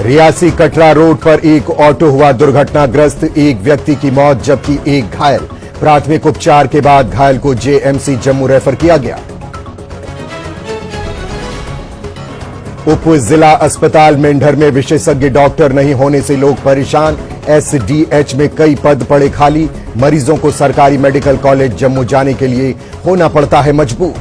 Reasi Katra road पर एक auto हुआ दुर्घटनाग्रस्त, एक व्यक्ति की मौत जबकि एक घायल। प्राथमिक उपचार के बाद घायल को जेएमसी जम्मू रेफर किया गया। उप जिला अस्पताल मेंढर में विशेषज्ञ डॉक्टर नहीं होने से लोग परेशान। एसडीएच में कई पद पड़े खाली, मरीजों को सरकारी मेडिकल कॉलेज जम्मू जाने के लिए होना पड़ता है मजबूर।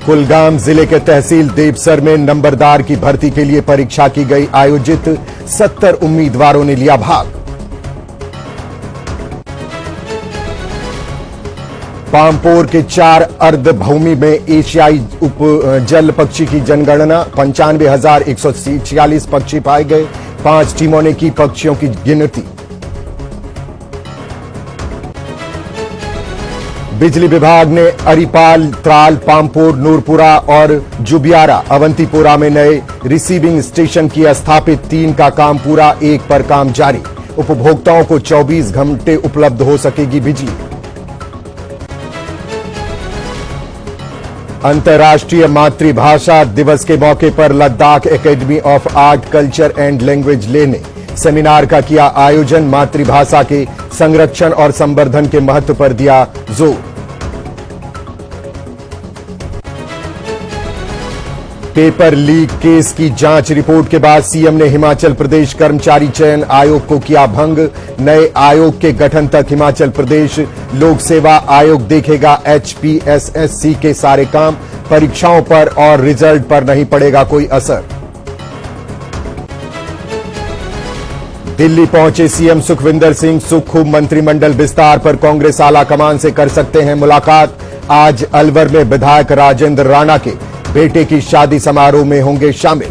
कुलगाम जिले के तहसील देवसर में नंबरदार की भर्ती के लिए परीक्षा की गई आयोजित, 70 उम्मीदवारों ने लिया भाग। पामपोर के 4 अर्धभूमि में एशियाई उप जल पक्षी की जनगणना, 95,146 पक्षी पाए गए। 5 टीमों ने की पक्षियों की गिनती। बिजली विभाग ने अरिपाल, त्राल, पामपोर, नूरपुरा और जुबियारा, अवंतीपुरा में नए रिसीविंग स्टेशन किया स्थापित। 3 का काम पूरा, 1 पर काम जारी। उपभोक्ताओं को 24 घंटे उपलब्ध हो सकेगी बिजली। अंतर्राष्ट्रीय मातृभाषा दिवस के मौके पर Ladakh academy of art, culture and language लेने सेमिनार का किया आयोजन। मातृभाषा के संरक्षण और संवर्धन के महत्व पर दिया जोर। पेपर लीक केस की जांच रिपोर्ट के बाद सीएम ने हिमाचल प्रदेश कर्मचारी चयन आयोग को किया भंग। नए आयोग के गठन तक हिमाचल प्रदेश लोक सेवा आयोग देखेगा एचपीएसएससी के सारे काम। परीक्षाओं पर और रिजल्ट पर नहीं पड़ेगा कोई असर। दिल्ली पहुंचे सीएम सुखविंदर सिंह, सुक्खू मंत्रिमंडल विस्तार पर कांग्रेस आला कमान से कर सकते हैं मुलाकात। आज अलवर में विधायक राजेंद्र राणा के बेटे की शादी समारोह में होंगे शामिल।